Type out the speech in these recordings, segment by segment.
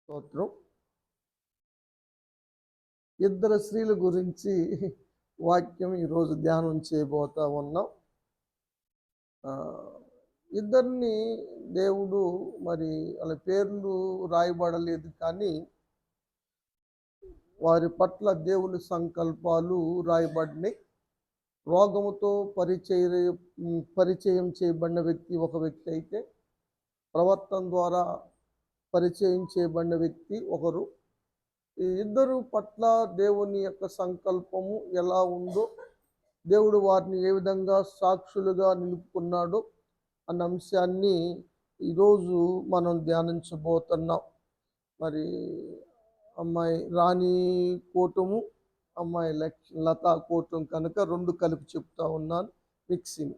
స్తోత్రం. ఇద్దరు స్త్రీల గురించి వాక్యం ఈరోజు ధ్యానం చేయబోతా ఉన్నాం. ఇద్దరిని దేవుడు మరి వాళ్ళ పేర్లు రాయబడలేదు, కానీ వారి పట్ల దేవుని సంకల్పాలు రాయబడినాయి. రోగముతో పరిచయం చేయబడిన వ్యక్తి ఒక వ్యక్తి అయితే, ప్రవర్తన ద్వారా పరిచయం చేయబడిన వ్యక్తి ఒకరు. ఈ ఇద్దరు పట్ల దేవుని యొక్క సంకల్పము ఎలా ఉందో, దేవుడు వారిని ఏ విధంగా సాక్షులుగా నిలుపుకున్నాడో అన్న అంశాన్ని ఈరోజు మనం ధ్యానించబోతున్నాం. మరి అమ్మాయి రాణి కోటము, అమ్మాయి లతా కోటం కనుక రెండు కలిపి చెప్తా ఉన్నాను, మిక్సింగ్.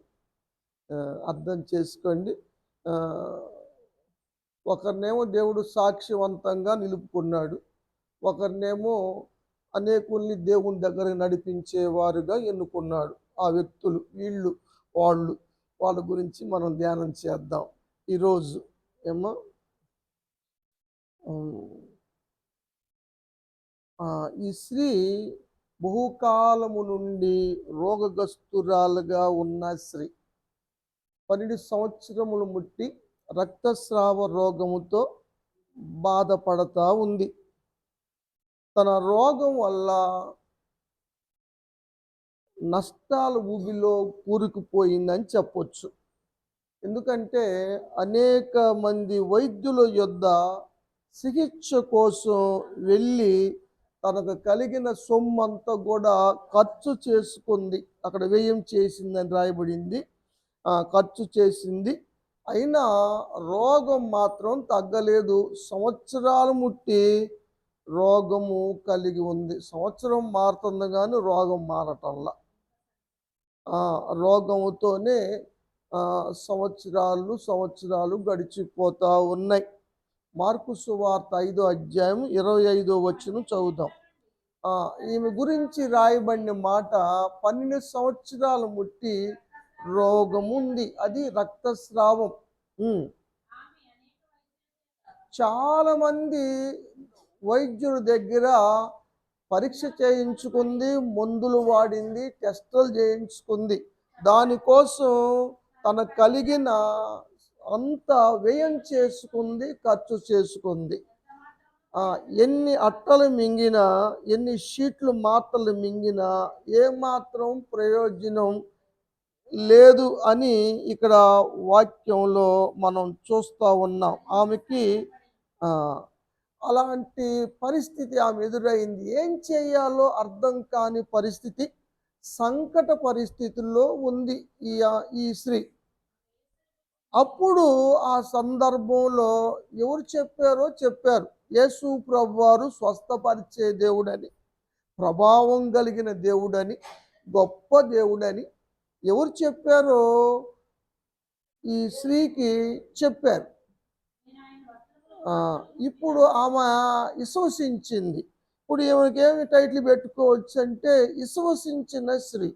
అర్థం చేసుకోండి. ఒకరినేమో దేవుడు సాక్షివంతంగా నిలుపుకున్నాడు, ఒకరినేమో అనేకుల్ని దేవుని దగ్గర నడిపించేవారుగా ఎన్నుకున్నాడు. ఆ వ్యక్తులు వీళ్ళు వాళ్ళ గురించి మనం ధ్యానం చేద్దాం ఈరోజు. ఏమో ఈ స్త్రీ బహుకాలము నుండి రోగగ్రస్తురాలుగా ఉన్న స్త్రీ, 12 సంవత్సరములు ముట్టి రక్తస్రావ రోగముతో బాధపడతా ఉంది. తన రోగం వల్ల నష్టాల ఊబిలో కూరుకుపోయిందని చెప్పొచ్చు. ఎందుకంటే అనేక మంది వైద్యుల యొద్ద చికిత్స కోసం వెళ్ళి తనకు కలిగిన సొమ్మంతా కూడా ఖర్చు చేసుకుంది. అక్కడ వ్యయం చేసిందని రాయబడింది. ఖర్చు చేసింది, అయినా రోగం మాత్రం తగ్గలేదు. సంవత్సరాలు ముట్టి రోగము కలిగి ఉంది. సంవత్సరం మారుతుంది కానీ రోగం మారటంలా. రోగముతోనే సంవత్సరాలు గడిచిపోతూ ఉన్నాయి. మార్కు సువార్త 5వ అధ్యాయం 25వ వచనం చదువుదాం. ఈమె గురించి రాయబడిన మాట, 12 సంవత్సరాలు ముట్టి రోగముంది, అది రక్తస్రావం. చాలా మంది వైద్యుల దగ్గర పరీక్ష చేయించుకుంది, మందులు వాడింది, టెస్టులు చేయించుకుంది. దానికోసం తన కలిగిన అంత వ్యయం చేసుకుంది, ఖర్చు చేసుకుంది. ఎన్ని అట్టలు మింగినా, ఎన్ని షీట్లు మాత్రలు మింగినా ఏమాత్రం ప్రయోజనం లేదు అని ఇక్కడ వాక్యంలో మనం చూస్తూ ఉన్నాం. ఆమెకి అలాంటి పరిస్థితి ఆమె ఎదురైంది. ఏం చేయాలో అర్థం కాని పరిస్థితి, సంకట పరిస్థితుల్లో ఉంది ఈ స్త్రీ. అప్పుడు ఆ సందర్భంలో ఎవరు చెప్పారు, యేసు ప్రభువారు స్వస్థపరిచే దేవుడని, ప్రభావం కలిగిన దేవుడని, గొప్ప దేవుడని ఎవరు చెప్పారో ఈ స్త్రీకి చెప్పారు. ఇప్పుడు ఆమె విశ్వసించింది. ఇప్పుడు ఈమెకి ఏమి టైటిల్ పెట్టుకోవచ్చు అంటే, విశ్వసించిన స్త్రీ.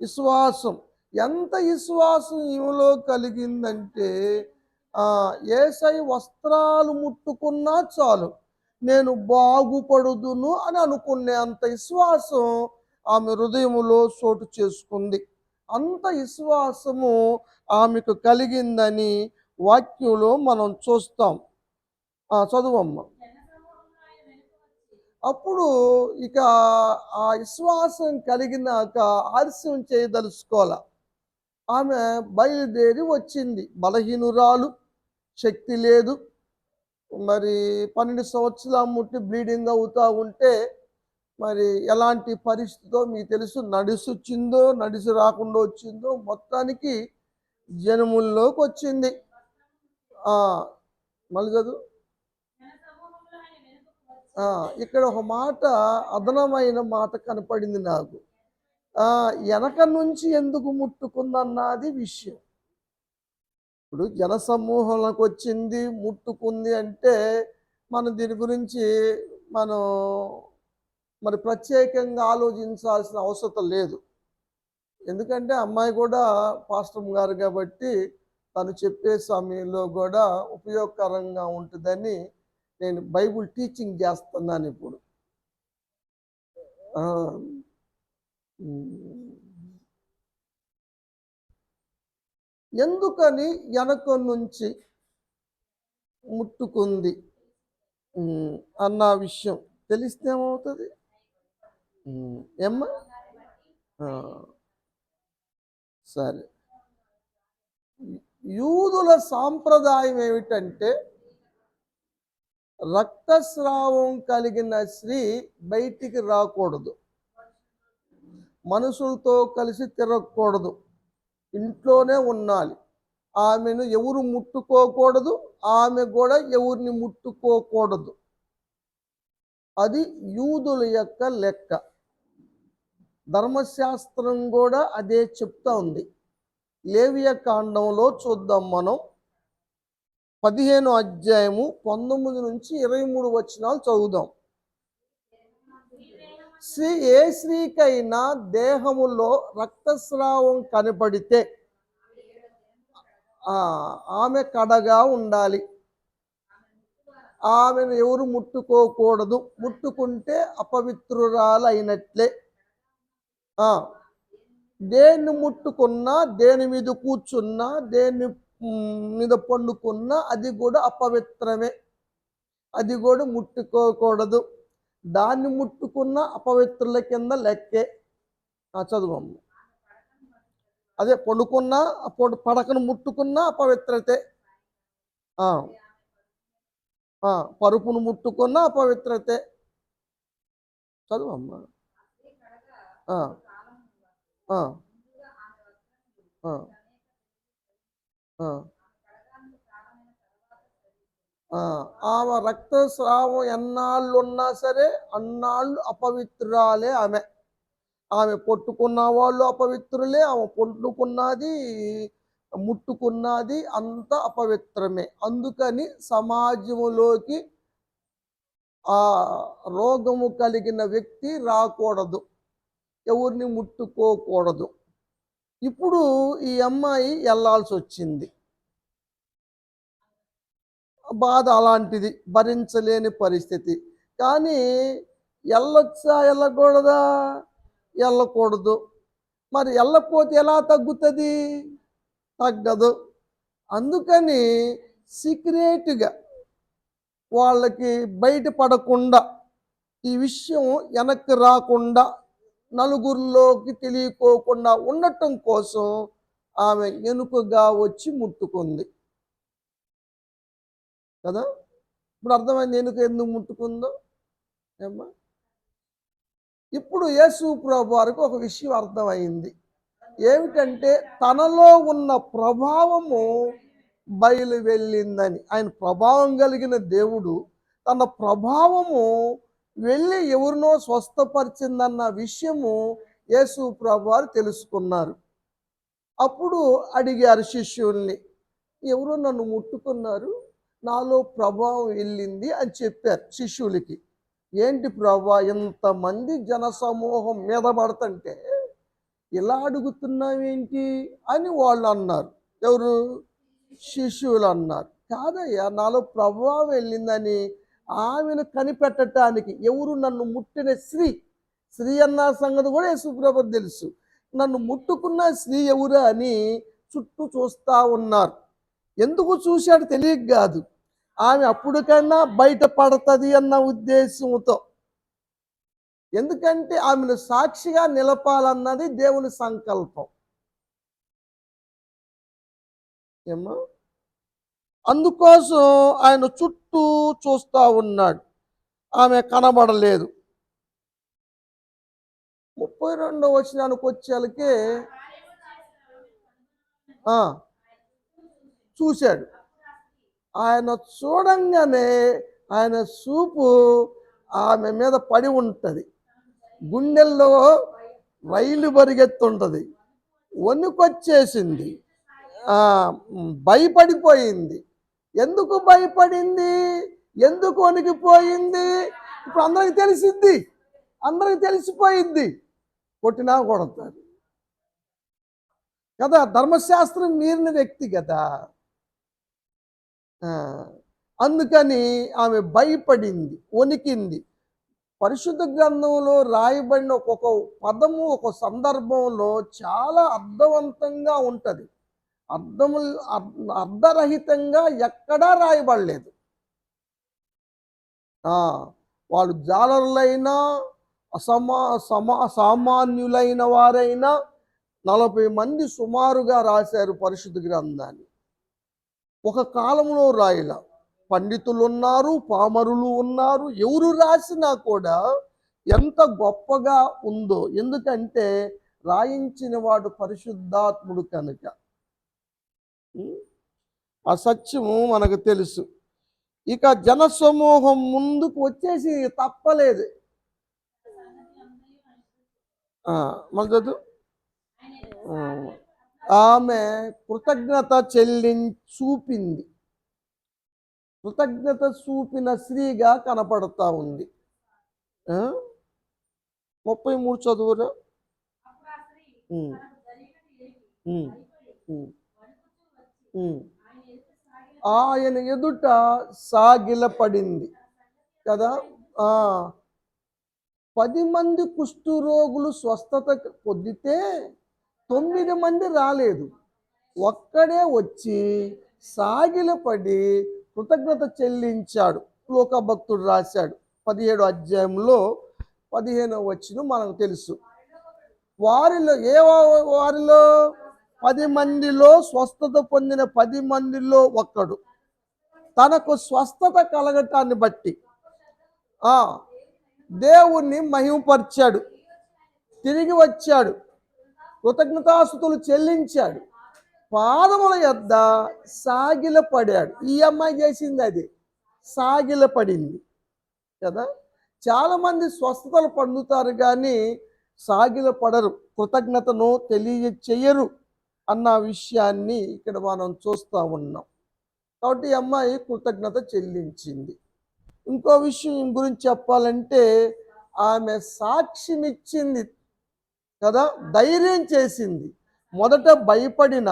విశ్వాసం, ఎంత విశ్వాసం ఈమెలో కలిగిందంటే, యేసయ్య వస్త్రాలు ముట్టుకున్నా చాలు నేను బాగుపడుదును అని అనుకునే అంత విశ్వాసం ఆమె హృదయములో చోటు చేసుకుంది. అంత విశ్వాసము ఆమెకు కలిగిందని వాక్యంలో మనం చూస్తాం. చదువమ్మ. అప్పుడు ఇక ఆ విశ్వాసం కలిగినాక ఆలస్యం చేయదలుచుకోవాలి. ఆమె బయలుదేరి వచ్చింది. బలహీనురాలు, శక్తి లేదు. మరి 12 సంవత్సరాలు ముట్టి బ్లీడింగ్ అవుతూ ఉంటే మరి ఎలాంటి పరిస్థితితో మీకు తెలుసు. నడిచి రాకుండా వచ్చిందో, మొత్తానికి జనముల్లోకి వచ్చింది. మళ్ళీ చదువు. ఇక్కడ ఒక మాట, అదనమైన మాట కనపడింది నాకు. వెనక నుంచి ఎందుకు ముట్టుకుందన్నది విషయం. ఇప్పుడు జనసమూహంలోకి వచ్చింది, ముట్టుకుంది అంటే మనం దీని గురించి మరి ప్రత్యేకంగా ఆలోచించాల్సిన అవసరం లేదు. ఎందుకంటే అమ్మాయి కూడా పాస్టర్ గారు కాబట్టి తను చెప్పే సమయంలో కూడా ఉపయోగకరంగా ఉంటుందని నేను బైబుల్ టీచింగ్ చేస్తున్నాను ఇప్పుడు. ఎందుకని వెనక నుంచి ముట్టుకుంది అన్న విషయం తెలిస్తే ఏమవుతుంది? ఏమ్మా? సరే, యూదుల సాంప్రదాయం ఏమిటంటే రక్తస్రావం కలిగిన స్త్రీ బయటికి రాకూడదు, మనుషులతో కలిసి తిరగకూడదు, ఇంట్లోనే ఉండాలి. ఆమెను ఎవరు ముట్టుకోకూడదు, ఆమె కూడా ఎవరిని ముట్టుకోకూడదు. అది యూదుల యొక్క లెక్క. ధర్మశాస్త్రం కూడా అదే చెప్తా ఉంది. లేవియ కాండంలో చూద్దాం మనం, 15వ అధ్యాయము 19 నుంచి 23 వచనాలు చదువుదాం. ఏ స్త్రీకైనా దేహములో రక్తస్రావం కనపడితే ఆమె కడగా ఉండాలి, ఆమెను ఎవరు ముట్టుకోకూడదు, ముట్టుకుంటే అపవిత్రురాలు అయినట్లే. దేన్ని ముట్టుకున్నా, దేని మీద కూర్చున్నా, దేని మీద పండుకున్నా అది కూడా అపవిత్రమే, అది కూడా ముట్టుకోకూడదు. దాన్ని ముట్టుకున్న అపవిత్రుల కింద లెక్కే. చదువమ్మ. అదే పండుకున్నా, పడకను ముట్టుకున్నా అపవిత్రతే, పరుపును ముట్టుకున్నా అపవిత్రతే. చదువమ్మ. ఆమె రక్తస్రావం ఎన్నాళ్ళు ఉన్నా సరే అన్నాళ్ళు అపవిత్రురాలే ఆమె. ఆమె పొట్టుకున్న వాళ్ళు అపవిత్రులే, ఆమె పొట్టుకున్నది ముట్టుకున్నది అంత అపవిత్రమే. అందుకని సమాజంలోకి ఆ రోగము కలిగిన వ్యక్తి రాకూడదు, ఎవరిని ముట్టుకోకూడదు. ఇప్పుడు ఈ అమ్మాయి వెళ్ళాల్సి వచ్చింది. బాధ అలాంటిది, భరించలేని పరిస్థితి. కానీ వెళ్ళొచ్చా, వెళ్ళకూడదా? వెళ్ళకూడదు. మరి వెళ్ళకపోతే ఎలా తగ్గుతుంది? తగ్గదు. అందుకని సీక్రెట్గా వాళ్ళకి బయటపడకుండా, ఈ విషయం వెనక్కి రాకుండా, నలుగురిలోకి తెలియకోకుండా ఉండటం కోసం ఆమె ఎనుకగా వచ్చి ముట్టుకుంది కదా. ఇప్పుడు అర్థమైంది ఎనుక ఎందుకు ముట్టుకుందో ఏమ్మా? ఇప్పుడు యేసు ప్రభు వారికి ఒక విషయం అర్థమైంది. ఏమిటంటే తనలో ఉన్న ప్రభావము బయలు వెళ్ళిందని. ఆయన ప్రభావం కలిగిన దేవుడు తన ప్రభావము వెళ్ళి ఎవరినో స్వస్థపరిచిందన్న విషయము యేసు ప్రభు వారు తెలుసుకున్నారు. అప్పుడు అడిగారు శిష్యుల్ని, ఎవరో నన్ను ముట్టుకున్నారు, నాలో ప్రభావం వెళ్ళింది అని చెప్పారు శిష్యులకి. ఏంటి ప్రభా, ఇంతమంది జనసమూహం మీద పడుతుంటే ఇలా అడుగుతున్నావేంటి అని వాళ్ళు అన్నారు. ఎవరు? శిష్యులు అన్నారు. కాదయ్యా, నాలో ప్రభావం వెళ్ళిందని ఆమెను కనిపెట్టడానికి, ఎవరు నన్ను ముట్టిన స్త్రీ అన్న సంగతి కూడా యేసుప్రభు తెలుసు. నన్ను ముట్టుకున్న స్త్రీ ఎవరు అని చుట్టూ చూస్తూ ఉన్నారు. ఎందుకు చూశాడు తెలియక కాదు, ఆమె అప్పటికైనా బయటపడుతుంది అన్న ఉద్దేశంతో. ఎందుకంటే ఆమెను సాక్షిగా నిలపాలన్నది దేవుని సంకల్పం ఏమో. అందుకోసం ఆయన చుట్టూ చూస్తూ ఉన్నాడు. ఆమె కనబడలేదు. 32వ వచనానికి వచ్చేలకే చూశాడు. ఆయన చూడంగానే ఆయన చూపు ఆమె మీద పడి ఉంటుంది. గుండెల్లో రైలు పరిగెత్తుంటుంది. వణుకొచ్చేసింది, భయపడిపోయింది. ఎందుకు భయపడింది, ఎందుకు వణికిపోయింది? ఇప్పుడు అందరికి తెలిసింది, అందరికి తెలిసిపోయింది. కొట్టినా కొడతారు కదా, ధర్మశాస్త్రం మీరిన వ్యక్తి కదా. అందుకని ఆమె భయపడింది, వణికింది. పరిశుద్ధ గ్రంథంలో రాయబడిన ఒక్కొక్క పదము ఒక సందర్భంలో చాలా అర్థవంతంగా ఉంటుంది. అర్థము అర్థరహితంగా ఎక్కడా రాయబడలేదు. వాళ్ళు జాలరులైనా సామాన్యులైన వారైనా 40 మంది సుమారుగా రాశారు పరిశుద్ధ గ్రంథాన్ని. ఒక కాలంలో రాయల పండితులు ఉన్నారు, పామరులు ఉన్నారు. ఎవరు రాసినా కూడా ఎంత గొప్పగా ఉందో, ఎందుకంటే రాయించిన వాడు పరిశుద్ధాత్ముడు కనుక. ఆ సత్యము మనకు తెలుసు. ఇక జనసమూహం ముందుకు వచ్చేసి తప్పలేదు. మళ్ళీ ఆమె కృతజ్ఞత చూపింది. కృతజ్ఞత చూపిన స్త్రీగా కనపడతా ఉంది. 33 చదువురా. ఆయన ఎదుట సాగిలపడింది కదా. 10 మంది కుష్ఠరోగులు స్వస్థత పొందితే 9 మంది రాలేదు. ఒక్కడే వచ్చి సాగిలపడి కృతజ్ఞత చెల్లించాడు. లోకభక్తుడు రాశాడు 17వ అధ్యాయంలో 15వ వచనం మనకు తెలుసు. వారిలో వారిలో 10 మందిలో స్వస్థత పొందిన 10 మందిలో ఒక్కడు తనకు స్వస్థత కలగటాన్ని బట్టి దేవుణ్ణి మహిమపరిచాడు. తిరిగి వచ్చాడు, కృతజ్ఞతాస్తుతులు చెల్లించాడు, పాదముల యొద్ద సాగిలపడాడు. ఈ అమ్మాయి చేసింది అది, సాగిలపడింది కదా. చాలామంది స్వస్థతలు పొందుతారు కానీ సాగిలపడరు, కృతజ్ఞతను తెలియచేయరు అన్న విషయాన్ని ఇక్కడ మనం చూస్తూ ఉన్నాం. కాబట్టి ఈ అమ్మాయి కృతజ్ఞత చెల్లించింది. ఇంకో విషయం గురించి చెప్పాలంటే ఆమె సాక్ష్యం ఇచ్చింది కదా, ధైర్యం చేసింది. మొదట భయపడిన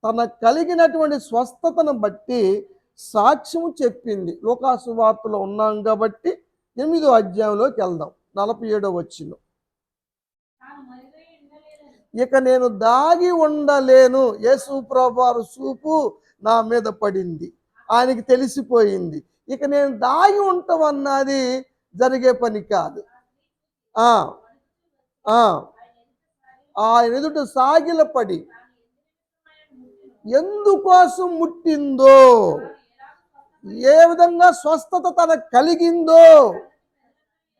తన కలిగినటువంటి స్వస్థతను బట్టి సాక్ష్యం చెప్పింది. లూకాసు వార్తలో ఉన్నాం కాబట్టి 8వ అధ్యాయంలోకి వెళ్దాం. 47వ వచనం. ఇక నేను దాగి ఉండలేను, యేసు ప్రభువారి చూపు నా మీద పడింది, ఆయనకి తెలిసిపోయింది. ఇక నేను దాగి ఉంటామన్నది జరిగే పని కాదు. ఆయన ఎదుట సాగిలపడి ఎందుకోసం ముట్టిందో, ఏ విధంగా స్వస్థత తనకు కలిగిందో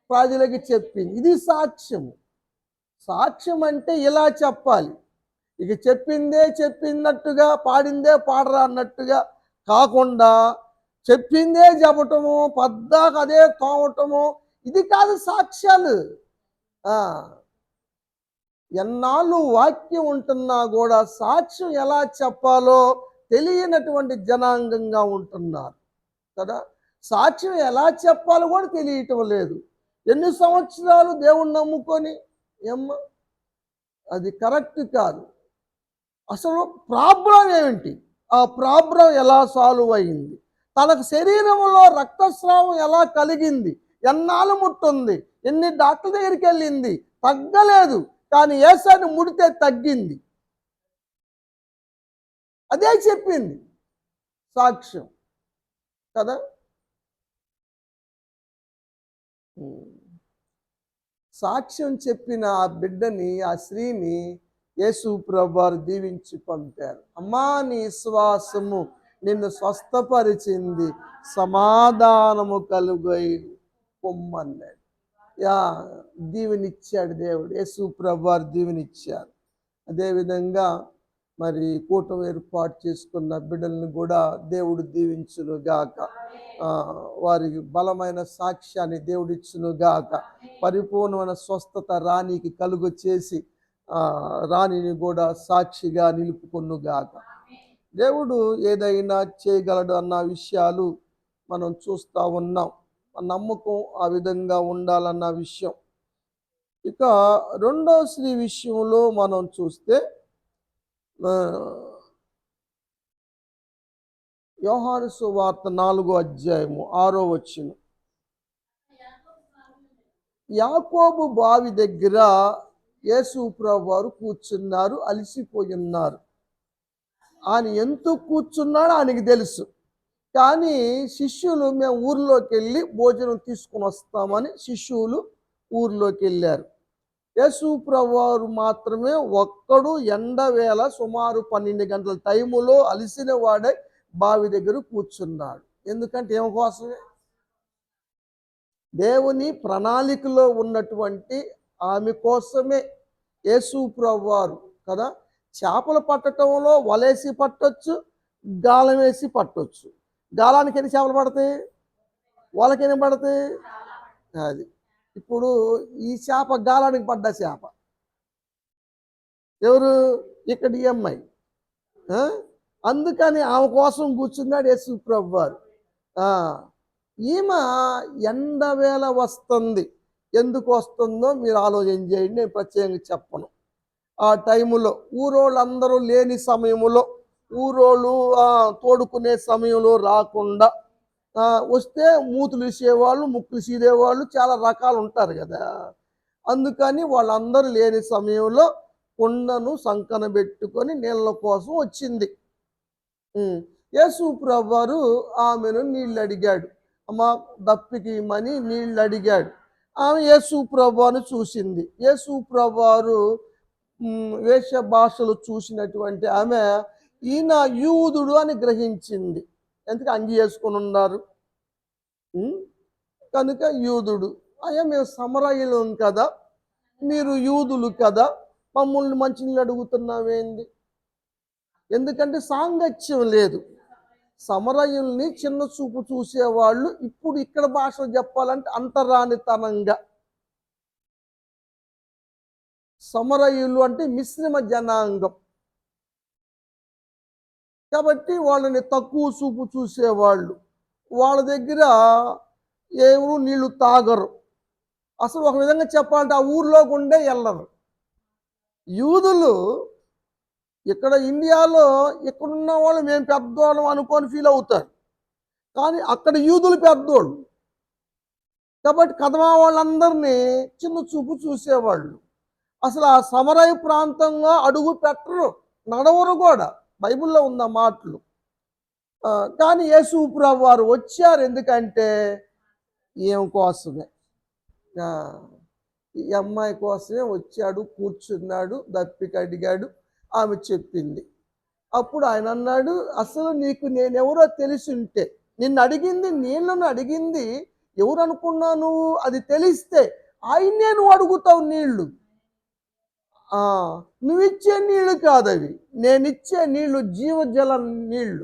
ప్రజలకి చెప్పింది. ఇది సాక్ష్యము. సాక్ష్యం అంటే ఇలా చెప్పాలి. ఇక చెప్పిందే చెప్పినట్టుగా, పాడిందే పాడరా అన్నట్టుగా కాకుండా చెప్పిందే చెప్పటము, పద్దాక అదే తోమటము, ఇది కాదు సాక్ష్యాలు. ఎన్నాళ్ళు వాక్యం ఉంటున్నా కూడా సాక్ష్యం ఎలా చెప్పాలో తెలియనటువంటి జనాంగంగా ఉంటున్నారు కదా. సాక్ష్యం ఎలా చెప్పాలో కూడా తెలియటం లేదు. ఎన్ని సంవత్సరాలు దేవుణ్ణి నమ్ముకొని అది కరెక్ట్ కాదు. అసలు ప్రాబ్లం ఏమిటి, ఆ ప్రాబ్లం ఎలా సాల్వ్ అయింది, తనకు శరీరంలో రక్తస్రావం ఎలా కలిగింది, ఎన్నాళ్ళు ముట్టుంది, ఎన్ని డాక్టర్ దగ్గరికి వెళ్ళింది, తగ్గలేదు. కానీ యేసుని ముడితే తగ్గింది. అదే చెప్పింది సాక్ష్యం కదా. సాక్ష్యం చెప్పిన ఆ బిడ్డని, ఆ స్త్రీని యేసు ప్రభువారు దీవించి పంపారు. అమ్మా, నీ విశ్వాసము నిన్ను స్వస్థపరిచింది, సమాధానము కలుగై పొమ్మన్నాడు. దీవెనిచ్చాడు దేవుడు. యేసు ప్రభువారు దీవెనిచ్చారు. అదేవిధంగా మరి కూటమి ఏర్పాటు చేసుకున్న బిడ్డలను కూడా దేవుడు దీవించును గాక. వారికి బలమైన సాక్ష్యాన్ని దేవుడిచ్చును గాక. పరిపూర్ణమైన స్వస్థత రాణికి కలుగు చేసి రాణిని కూడా సాక్షిగా నిలుపుకొను గాక. దేవుడు ఏదైనా చేయగలడు అన్న విషయాలు మనం చూస్తూ ఉన్నాం. నమ్మకం ఆ విధంగా ఉండాలన్న విషయం. ఇక రెండో స్త్రీ విషయంలో మనం చూస్తే ఆ, యోహాను సువార్త 4వ అధ్యాయము 6వ వచనం. యాకోబు బావి దగ్గర యేసు ప్రభు వారు కూర్చున్నారు, అలసిపోయి ఉన్నారు. ఆయన ఎందుకు కూర్చున్నాడో ఆయనకి తెలుసు. కానీ శిష్యులు మేము ఊర్లోకి వెళ్ళి భోజనం తీసుకుని వస్తామని శిష్యులు ఊర్లోకి వెళ్ళారు. యేసు ప్రభు వారు మాత్రమే ఒక్కడు ఎండవేళ సుమారు 12 గంటల టైములో అలిసిన వాడే బావి దగ్గర కూర్చున్నాడు. ఎందుకంటే ఏమ కోసమే? దేవుని ప్రణాళికలో ఉన్నటువంటి ఆమె కోసమే యేసు ప్రభువారు కదా. చేపలు పట్టడంలో వలేసి పట్టొచ్చు, గాలం వేసి పట్టొచ్చు. గాలానికి ఎన్ని చేపలు పడతాయి? వాళ్ళకి ఎన్ని పడతాయి? అది ఇప్పుడు ఈ చేప గాలానికి పడ్డ చేప ఎవరు? ఇక్కడ ఈ అమ్మాయి. ఆ? అందుకని ఆమె కోసం కూర్చున్నాడు యేసు ప్రభువారు. ఈమె ఎండవేళ వస్తుంది. ఎందుకు వస్తుందో మీరు ఆలోచన చేయండి, నేను ప్రత్యేకంగా చెప్పను. ఆ టైములో ఊరోళ్ళందరూ లేని సమయంలో, ఊరోళ్ళు తోడుకునే సమయంలో రాకుండా వస్తే మూతులు ఇసేవాళ్ళు, ముక్కులు సీదేవాళ్ళు చాలా రకాలు ఉంటారు కదా. అందుకని వాళ్ళందరూ లేని సమయంలో కుండను సంకన పెట్టుకొని నీళ్ళ కోసం వచ్చింది. యేసు ప్రభువారు ఆమెను నీళ్ళు అడిగాడు. అమ్మ దప్పికి ఇమ్మని నీళ్ళు అడిగాడు. ఆమె యేసు ప్రభువారు చూసింది. యేసు ప్రభువారు వేష భాషలు చూసినటువంటి ఆమె ఈయన యూదుడు అని గ్రహించింది. ఎందుకు అంగి వేసుకొని ఉన్నారు కనుక యూదుడు. అయ్యా మేము సమరయులం కదా, మీరు యూదులు కదా, మమ్మల్ని మంచినీళ్ళు అడుగుతున్నావేంది? ఎందుకంటే సాంగత్యం లేదు. సమరయుల్ని చిన్న చూపు చూసేవాళ్ళు ఇప్పుడు ఇక్కడ భాషలు చెప్పాలంటే అంటరానితనంగా. సమరయులు అంటే మిశ్రమ జనాంగం కాబట్టి వాళ్ళని తక్కువ చూపు చూసేవాళ్ళు. వాళ్ళ దగ్గర ఎవరు నీళ్లు తాగరు. అసలు ఒక విధంగా చెప్పాలంటే ఆ ఊర్లో గుండే వెళ్ళరు. యూదులు ఇక్కడ ఇండియాలో ఇక్కడున్న వాళ్ళు మేము పెద్దోళ్ళం అనుకొని ఫీల్ అవుతారు. కానీ అక్కడ యూదులు పెద్దోళ్ళు కాబట్టి కదమా వాళ్ళందరినీ చిన్న చూపు చూసేవాళ్ళు. అసలు ఆ సమరయ ప్రాంతంగా అడుగు పెట్టరు, నడవరు కూడా. బైబిల్లో ఉన్న మాటలు. కానీ యేసు ప్రభు వారు వచ్చారు. ఎందుకంటే ఏం కోసమే? ఈ అమ్మాయి కోసమే వచ్చాడు, కూర్చున్నాడు, దప్పిక అడిగాడు. ఆమె చెప్పింది. అప్పుడు ఆయన అన్నాడు, అసలు నీకు నేనెవరో తెలిసి ఉంటే, నిన్ను అడిగింది, నీళ్లను అడిగింది ఎవరు అనుకున్నావు నువ్వు? అది తెలిస్తే ఆయన్నే నువ్వు అడుగుతావు నీళ్లు. నువ్విచ్చే నీళ్లు కాదవి, నేనిచ్చే నీళ్లు జీవజల నీళ్లు.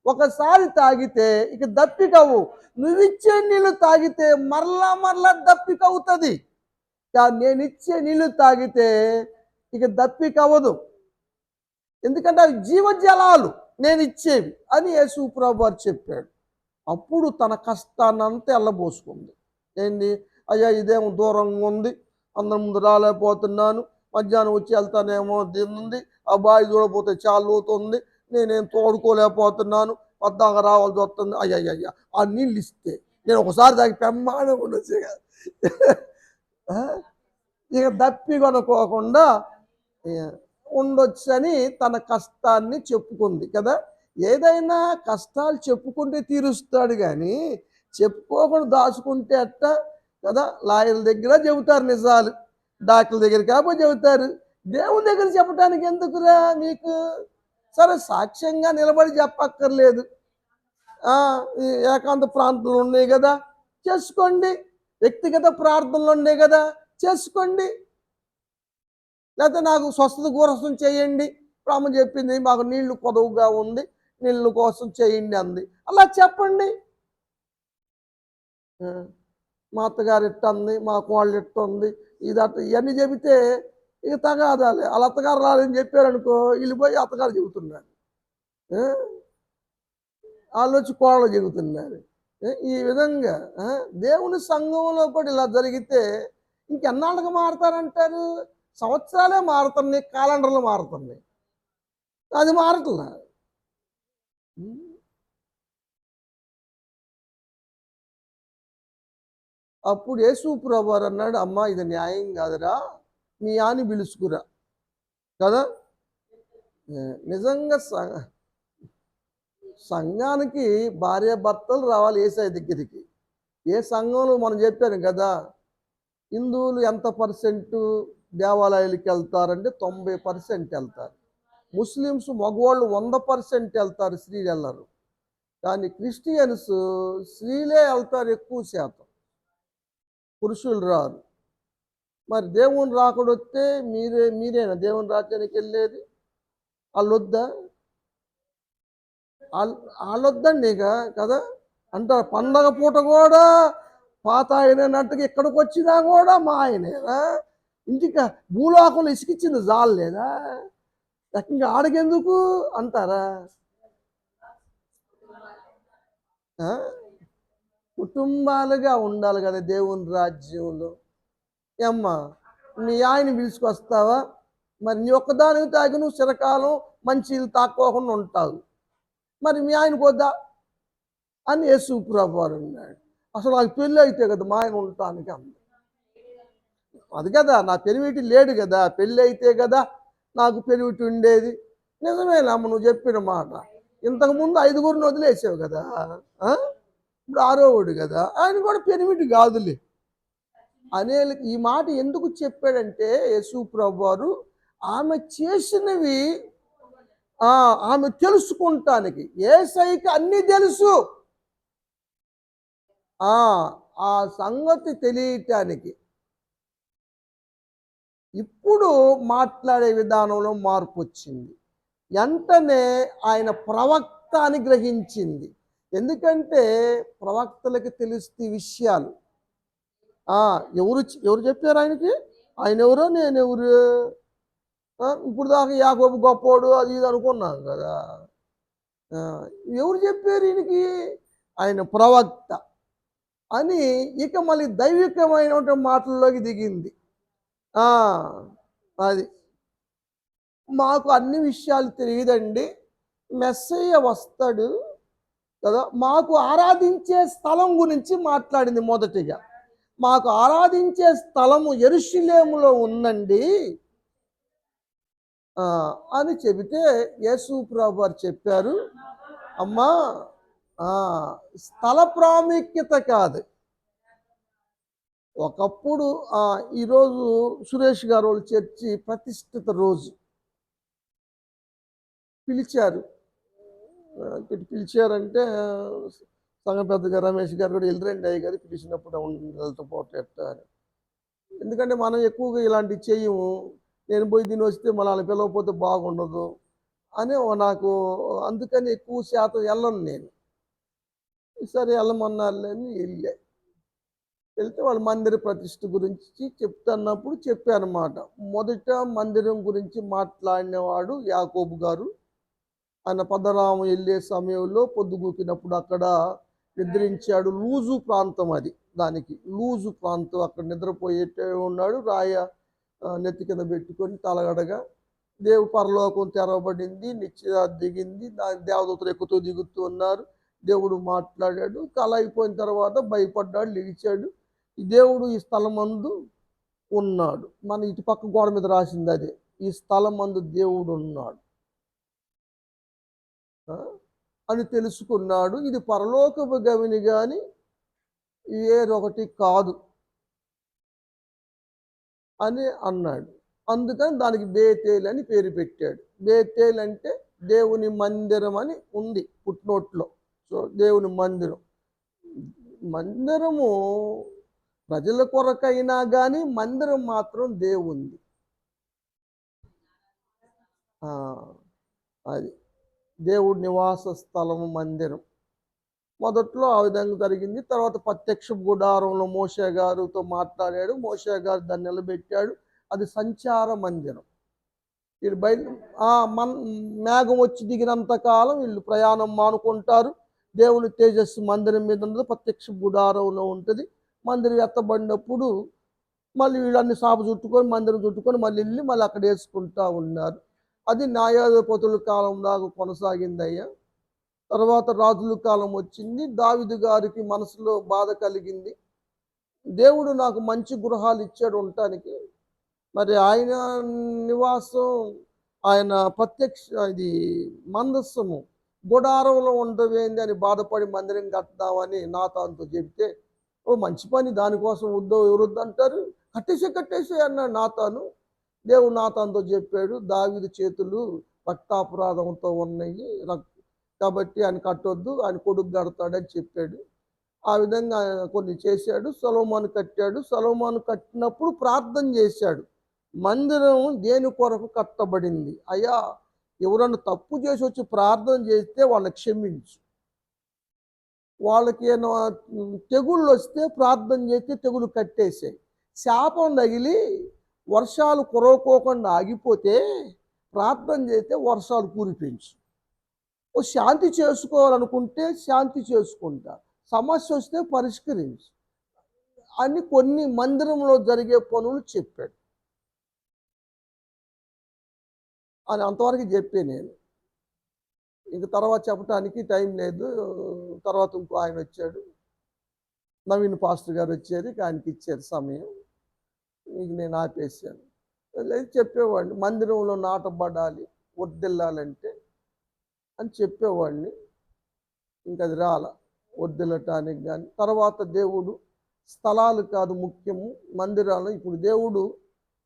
ఒకసారి తాగితే ఇక దప్పికవు. నువ్విచ్చే నీళ్లు తాగితే మరలా మరలా దప్పికవుతుంది. నేనిచ్చే నీళ్లు తాగితే ఇక దప్పికవ్వదు. ఎందుకంటే అవి జీవజలాలు నేను ఇచ్చేవి అని యేసు ప్రభు వారు చెప్పాడు. అప్పుడు తన కష్టాన్నంతా ఎల్లబోసుకుంది. ఏంది? అయ్యా ఇదేమో దూరంగా ఉంది, అందరి ముందు రాలేకపోతున్నాను, మధ్యాహ్నం వచ్చి వెళ్తానేమో ఉంది, ఆ బావి చూడకపోతే చాలా లోతుంది, నేనేం తోడుకోలేకపోతున్నాను, పద్దాగా రావాల్సి వస్తుంది. అయ్యయ్యా ఆ నీళ్ళు ఇస్తే నేను ఒకసారి దానికి పెమ్మానే ఉండొచ్చు. ఇక దప్పి కొనుక్కోకుండా ఉండొచ్చని తన కష్టాన్ని చెప్పుకుంది కదా. ఏదైనా కష్టాలు చెప్పుకుంటే తీరుస్తాడు, కానీ చెప్పుకోకుండా దాచుకుంటే అట్ట కదా. లాయర్ల దగ్గర చెబుతారు నిజాలు, డాక్టర్ల దగ్గర కాబట్టి చెబుతారు. దేవుని దగ్గర చెప్పడానికి ఎందుకురా మీకు? సరే సాక్ష్యంగా నిలబడి చెప్పక్కర్లేదు. ఏకాంత ప్రాంతాలు ఉన్నాయి కదా, చేసుకోండి. వ్యక్తిగత ప్రార్థనలు ఉన్నాయి కదా, చేసుకోండి. లేకపోతే నాకు స్వస్థత కోసం చేయండి. ఇప్పుడు అమ్మ చెప్పింది మాకు నీళ్లు కొదవుగా ఉంది, నీళ్ళ కోసం చేయండి అంది. అలా చెప్పండి. మా అత్తగారు ఇట్టుంది, మా కోళ్ళు ఇట్టుంది, ఇది అట్ట ఇవన్నీ చెబితే ఇక తగాదాలి. వాళ్ళ అత్తగారు రాదని చెప్పారనుకో, వీళ్ళు పోయి అత్తగారు చెబుతున్నారు, వాళ్ళు వచ్చి కోళ్ళు చెబుతున్నారు. ఈ విధంగా దేవుని సంఘంలో కూడా ఇలా జరిగితే ఇంకెన్నాళ్ళకి మారుతారంటారు? సంవత్సరాలే మారుతున్నాయి, క్యాలెండర్లు మారుతున్నాయి. అది మారట్లా. ఉమ్. అప్పుడు యేసు ప్రభువారు అన్నాడు, అమ్మా ఇది న్యాయం కాదురా, మీ ఆని పిలుచుకురా కదా. నిజంగా సంఘానికి భార్యాభర్తలు రావాలి యేసయ్య దగ్గరికి. ఏ సంఘంలో మనం చెప్పాను కదా, హిందువులు ఎంత పర్సెంటు దేవాలయాలకు వెళ్తారంటే 90% వెళ్తారు. ముస్లిమ్స్ మగవాళ్ళు 100% వెళ్తారు, స్త్రీలు వెళ్ళరు. కానీ క్రిస్టియన్స్ స్త్రీలే వెళ్తారు ఎక్కువ శాతం, పురుషులు రారు. మరి దేవుని రాకడొస్తే మీరేనా దేవుని రాజ్యానికి వెళ్ళేది? వాళ్ళొద్దా? వాళ్ళొద్దండి ఇక కదా. అంటారు పండగ పూట కూడా పాత ఆయనట్టుగా ఇక్కడికి వచ్చినా కూడా మా ఆయనేనా, ఇంటికి భూలోకంలో ఇసుకిచ్చింది జాలేదా, ఇంకా ఆడకెందుకు అంటారా? ఆ? కుటుంబాలుగా ఉండాలి కదా దేవుని రాజ్యంలో. ఏమ్మా, మీ ఆయన పిలుచుకొస్తావా? మరి నీ ఒక్కదానికి తాగి నువ్వు చిరకాలం మంచిలు తాక్కోకుండా ఉంటావు, మరి మీ ఆయన పోద్దా అని యేసు ప్రభు వారు అన్నాడు. అసలు నాకు పెళ్ళి అయితే కదా మా ఆయన ఉండటానికి అంది. అది కదా, నా పెనిమిటి లేడు కదా, పెళ్ళి అయితే కదా నాకు పెనిమిటి ఉండేది. నిజమేనమ్మ నువ్వు చెప్పిన మాట. ఇంతకుముందు 5గురిని వదిలేసావు కదా, ఇప్పుడు 6వోడు కదా, ఆయన కూడా పెనిమిటి కాదులే అనే. ఈ మాట ఎందుకు చెప్పాడంటే యేసు ప్రభు వారు ఆమె చేసినవి ఆమె తెలుసుకుంటానికి. యేసయ్యకి అన్నీ తెలుసు, ఆ సంగతి తెలియటానికి. ఇప్పుడు మాట్లాడే విధానంలో మార్పు వచ్చింది. వెంటనే ఆయన ప్రవక్త అని గ్రహించింది. ఎందుకంటే ప్రవక్తలకి తెలుస్తే విషయాలు. ఎవరు ఎవరు చెప్పారు ఆయనకి? ఆయన ఎవరో నేనెవరు? ఇప్పుడు దాకా యాకోబు గొప్పోడు అది ఇది అనుకున్నాం కదా. ఎవరు చెప్పారు ఈయనకి? ఆయన ప్రవక్త అని. ఇక మళ్ళీ దైవికమైన మాటల్లోకి దిగింది. అది మాకు అన్ని విషయాలు తెలియదండి, మెస్సయ్య వస్తాడు కదా. మాకు ఆరాధించే స్థలం గురించి మాట్లాడింది మొదటిగా. మాకు ఆరాధించే స్థలము యెరూషలేములో ఉందండి అని చెబితే యేసు ప్రభు వారు చెప్పారు, అమ్మా స్థల ప్రాముఖ్యత కాదు. ఒకప్పుడు ఈరోజు సురేష్ గారు వాళ్ళు చర్చి ప్రతిష్ఠిత రోజు పిలిచారు. పిలిచారంటే సంఘ పెద్దగా రమేష్ గారు కూడా వెళ్ళరండి అయ్య గారు పిలిచినప్పుడు వెళ్తూ పోటెట్టారు. ఎందుకంటే మనం ఎక్కువగా ఇలాంటివి చేయము. నేను పోయి దీన్ని వస్తే మళ్ళీ పిలవకపోతే బాగుండదు అని నాకు, అందుకని ఎక్కువ శాతం వెళ్ళను నేను. సరే వెళ్ళమన్నారులే అని వెళ్తే వాళ్ళ మందిర ప్రతిష్ఠ గురించి చెప్తున్నప్పుడు చెప్పానమాట. మొదట మందిరం గురించి మాట్లాడినవాడు యాకోబు గారు. ఆయన పదరాము వెళ్ళే సమయంలో పొద్దుగూకినప్పుడు అక్కడ నిద్రించాడు. లూజు ప్రాంతం అది, దానికి లూజు ప్రాంతం. అక్కడ నిద్రపోయేటే ఉన్నాడు. నెత్తి కింద పెట్టుకొని తలగడగా పరలోకం తెరవబడింది, నిత్య దిగింది. దేవదూతలు ఎక్కుతూ దిగుతూ ఉన్నారు. దేవుడు మాట్లాడాడు. కళ అయిపోయిన తర్వాత భయపడ్డాడు, లేచాడు. ఈ దేవుడు ఈ స్థలమందు ఉన్నాడు. మన ఇటు పక్క గోడ మీద రాసింది అదే, ఈ స్థలమందు దేవుడు ఉన్నాడు అని తెలుసుకున్నాడు. ఇది పరలోకపు గవిని కానీ వేరొకటి కాదు అని అన్నాడు. అందుకని దానికి బేతేల్ అని పేరు పెట్టాడు. బేతేల్ అంటే దేవుని మందిరం అని ఉంది పుట్నోట్లో. సో దేవుని మందిరం, మందిరము ప్రజల కొరకైనా కానీ మందిరం మాత్రం దేవుంది. అది దేవుడి నివాస స్థలము మందిరం. మొదట్లో ఆ విధంగా జరిగింది. తర్వాత ప్రత్యక్ష గుడారంలో మోషే గారితో మాట్లాడాడు. మోషే గారు దాన్ని నిలబెట్టాడు. అది సంచార మందిరం. వీళ్ళు మేఘం వచ్చి దిగినంత కాలం వీళ్ళు ప్రయాణం మానుకుంటారు. దేవుని తేజస్సు మందిరం మీద ఉండదు, ప్రత్యక్ష గుడారంలో ఉంటుంది. మందిరం ఎత్తబడినప్పుడు మళ్ళీ వీళ్ళన్ని సాపు చుట్టుకొని మందిరం చుట్టుకొని మళ్ళీ వెళ్ళి మళ్ళీ అక్కడ వేసుకుంటా ఉన్నారు. అది న్యాయాధిపతుల కాలం దాకా కొనసాగింది అయ్యా. తర్వాత రాజుల కాలం వచ్చింది. దావీదు గారికి మనసులో బాధ కలిగింది. దేవుడు నాకు మంచి గృహాలు ఇచ్చాడు ఉండటానికి. మరి ఆయన నివాసం, ఆయన ప్రత్యక్ష ఇది మందస్సము గుడారంలో ఉండవేంది అని బాధపడి మందిరం కడదామని నాతానుతో చెబితే, ఓ మంచి పని, దానికోసం ఎవరొద్దు అంటారు, కట్టేసే అన్నాడు నాతాను. దేవుడు నాతానుతో చెప్పాడు, దావీదు చేతులు రక్తాపరాధంతో ఉన్నాయి కాబట్టి ఆయన కట్టొద్దు, ఆయన కొడుకు కడతాడని చెప్పాడు. ఆ విధంగా కొన్ని చేశాడు. సొలొమోను కట్టాడు. సొలొమోను కట్టినప్పుడు ప్రార్థన చేశాడు, మందిరం దేని కొరకు కట్టబడింది? అయ్యా, ఎవరన్నా తప్పు చేసి వచ్చి ప్రార్థన చేస్తే వాళ్ళని క్షమించు. వాళ్ళకి ఏమో తెగుళ్ళు వస్తే ప్రార్థన చేస్తే తెగులు కట్టేసాయి. శాపం తగిలి వర్షాలు కురవకోకుండా ఆగిపోతే ప్రార్థన చేస్తే వర్షాలు కురిపించు. ఓ శాంతి చేసుకోవాలనుకుంటే శాంతి చేసుకుంటా, సమస్య వస్తే పరిష్కరించు అని కొన్ని మందిరంలో జరిగే పనులు చెప్పాడు అని అంతవరకు చెప్పే నేను. ఇంక తర్వాత చెప్పడానికి టైం లేదు. తర్వాత ఇంకో ఆయన వచ్చాడు, నవీన్ పాస్టర్ గారు వచ్చారు, ఆయనకి ఇచ్చారు సమయం. ఇంక నేను ఆపేసాను. లేదు చెప్పేవాడిని, మందిరంలో నాటబడాలి, వర్దిల్లాలంటే అని చెప్పేవాడిని. ఇంక అది రాల వర్దిల్లటానికి. కానీ తర్వాత దేవుడు స్థలాలు కాదు ముఖ్యము, మందిరాలు. ఇప్పుడు దేవుడు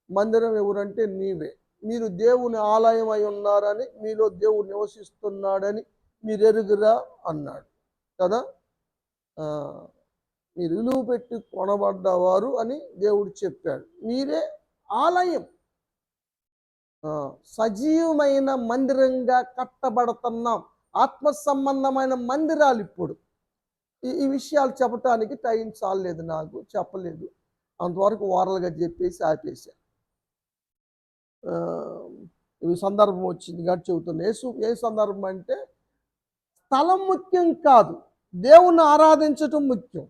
మందిరం ఎవరంటే నీవే. మీరు దేవుని ఆలయం అయి ఉన్నారని, మీలో దేవుడు నివసిస్తున్నాడని మీరు ఎరుగురా అన్నాడు కదా. మీరు విలువ పెట్టి కొనబడ్డవారు అని దేవుడు చెప్పాడు. మీరే ఆలయం, సజీవమైన మందిరంగా కట్టబడుతున్నాం. ఆత్మ సంబంధమైన మందిరాలు. ఇప్పుడు ఈ విషయాలు చెప్పటానికి టైం చాలలేదు, నాకు చెప్పలేదు. అంతవరకు ఓరల్గా చెప్పేసి ఆపేశాను. ఈ సందర్భం వచ్చింది కాబట్టి చెబుతున్నా. ఏ సందర్భం అంటే, స్థలం ముఖ్యం కాదు, దేవుణ్ణి ఆరాధించటం ముఖ్యం.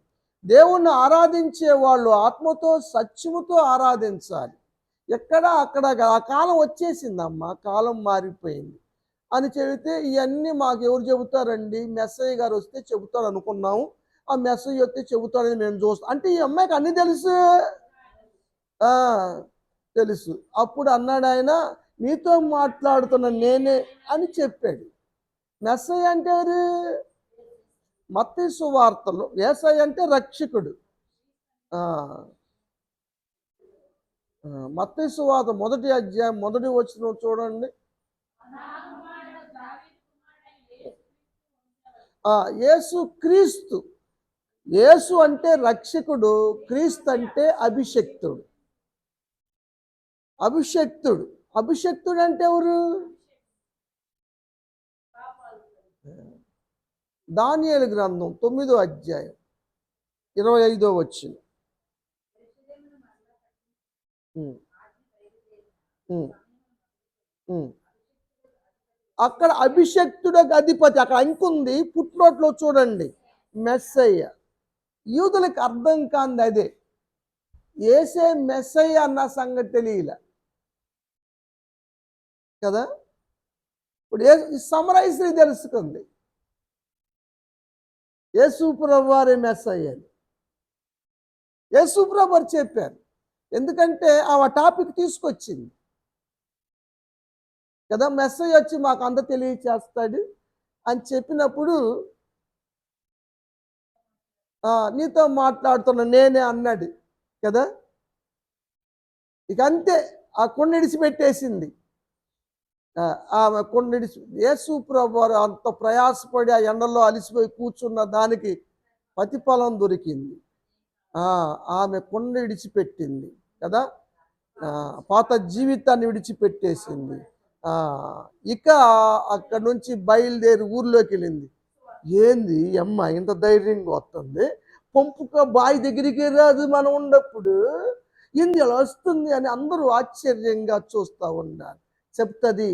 దేవుణ్ణి ఆరాధించే వాళ్ళు ఆత్మతో సత్యముతో ఆరాధించాలి. ఎక్కడ అక్కడ ఆ కాలం వచ్చేసిందమ్మా, కాలం మారిపోయింది అని చెబితే, ఇవన్నీ మాకు ఎవరు చెబుతారండి? మెస్సయ్య గారు వస్తే చెబుతారు అనుకున్నాము. ఆ మెస్సయ్య వస్తే చెబుతాడని మేము చూస్తాం. అంటే ఈ అమ్మాయికి అన్నీ తెలుసు, తెలుసు. అప్పుడు అన్నాడు ఆయన, నీతో మాట్లాడుతున్న నేనే అని చెప్పాడు. మెస్సయ్య అంటే ఎవరు? మత్తయి సువార్తలో యేసయ్య అంటే రక్షకుడు. మత్తయి సువార్త 1వ అధ్యాయం 1వ వచనం చూడండి. యేసు క్రీస్తు. యేసు అంటే రక్షకుడు, క్రీస్తు అంటే అభిషక్తుడు. అభిషక్తుడు అభిషక్తుడు అంటే ఎవరు? దానియేలు గ్రంథం 9వ అధ్యాయం 25వ వచనం. అక్కడ అభిషక్తుడికి అధిపతి, అక్కడ అంకుంది పుట్నోట్లో చూడండి, మెస్సయ్య. యూదులకు అర్థం కాంది అదే, ఏసే మెస్సయ్య అన్న సంగతి తెలియలే కదా. ఇప్పుడు సమరైజ్ తెలుసుకుంది, యేసుప్రభు వారే మెస్సయ్య అని యేసుప్రభు వారు చెప్పారు. ఎందుకంటే ఆ టాపిక్ తీసుకొచ్చింది కదా. మెస్సయ్య వచ్చి మాకు అంత తెలియచేస్తాడు అని చెప్పినప్పుడు, నీతో మాట్లాడుతున్న నేనే అన్నాడు కదా. ఇక అంతే, ఆ కొండ ఇడిచిపెట్టేసింది. ఆమె కొండ యేసుప్రభు వారు అంత ప్రయాసపడి ఆ ఎండలో అలిసిపోయి కూర్చున్న దానికి ప్రతిఫలం దొరికింది. ఆమె కొండ విడిచిపెట్టింది కదా, పాత జీవితాన్ని విడిచిపెట్టేసింది. ఇక అక్కడి నుంచి బయలుదేరి ఊర్లోకి వెళ్ళింది. ఏంది అమ్మ ఇంత ధైర్యంగా వస్తుంది, పంపుక బావి దగ్గరికి రాదు మనం ఉన్నప్పుడు, ఏంది అలా వస్తుంది అని అందరూ ఆశ్చర్యంగా చూస్తూ ఉన్నారు. చెప్తుంది,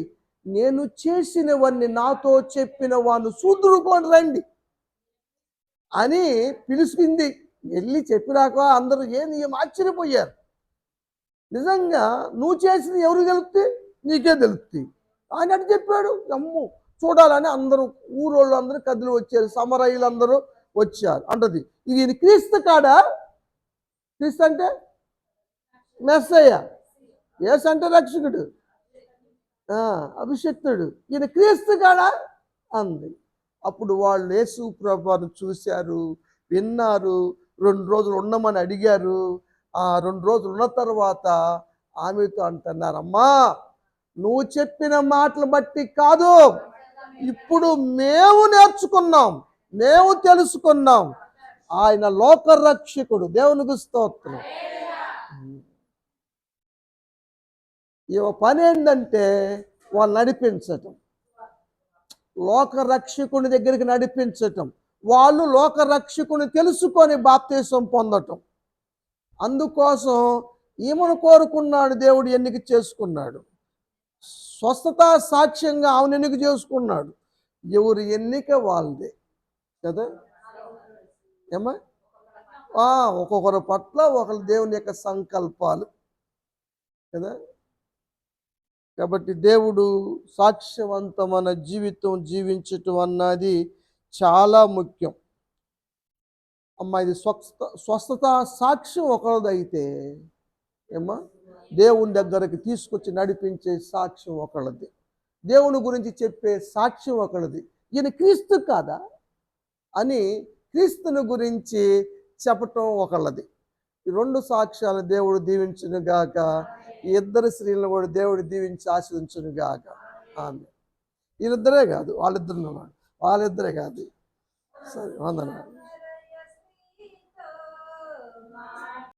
నేను చేసినవన్నీ నాతో చెప్పిన వాళ్ళు చూదురుకొని రండి అని పిలుచుకుంది. వెళ్ళి చెప్పినాక అందరూ ఏంది ఆశ్చర్యపోయారు. నిజంగా నువ్వు చేసింది ఎవరు తెలుస్తుంది? నీకే తెలుస్తుంది. ఆయన అటు చెప్పాడు. అమ్ము చూడాలని అందరూ ఊరోళ్ళు అందరూ కదిలి వచ్చారు, సమరయులందరూ వచ్చారు అంటది. ఇది క్రీస్తు కాడా? క్రీస్తు అంటే మెస్సయ్య, యేసు అంటే రక్షకుడు, అభిషిక్తుడు. ఈయన క్రీస్తు కాడా అంది. అప్పుడు వాళ్ళు యేసు ప్రభువును చూశారు, విన్నారు, 2 రోజులు ఉండమని అడిగారు. ఆ 2 రోజులు ఉన్న తర్వాత ఆమెతో అంటున్నారు, అమ్మా నువ్వు చెప్పిన మాటలు బట్టి కాదు, ఇప్పుడు మేము నేర్చుకున్నాం, మేము తెలుసుకున్నాం, ఆయన లోకరక్షకుడు. దేవునికి స్తోత్రం. ఈ పని ఏంటంటే వాళ్ళు నడిపించటం, లోకరక్షకుని దగ్గరికి నడిపించటం, వాళ్ళు లోకరక్షకుని తెలుసుకొని బాప్తీసం పొందటం. అందుకోసం ఈమెను కోరుకున్నాడు దేవుడు, ఎన్నిక చేసుకున్నాడు. స్వస్థత సాక్ష్యంగా ఆమెను ఎన్నిక చేసుకున్నాడు. ఎవరి ఎన్నిక వాళ్ళదే కదా. ఏమా ఒక్కొక్కరి పట్ల ఒకరి దేవుని యొక్క సంకల్పాలు కదా. కాబట్టి దేవుడు సాక్ష్యవంతమైన జీవితం జీవించటం అన్నది చాలా ముఖ్యం అమ్మా. ఇది స్వస్థత సాక్ష్యం ఒకరిదైతే ఏమ్మా, దేవుని దగ్గరికి తీసుకొచ్చి నడిపించే సాక్ష్యం ఒకళ్ళది, దేవుని గురించి చెప్పే సాక్ష్యం ఒకళ్ళది. ఈయన క్రీస్తు కాదా అని క్రీస్తుని గురించి చెప్పటం ఒకళ్ళది. ఈ 2 సాక్ష్యాలు దేవుడు దీవించును గాక. ఈ 2 స్త్రీలను కూడా దేవుడు దీవించి ఆశీర్వదించును గాక. ఆమె వీళ్ళిద్దరే కాదు, వాళ్ళిద్దరే కాదు. సరే, వందనాలు.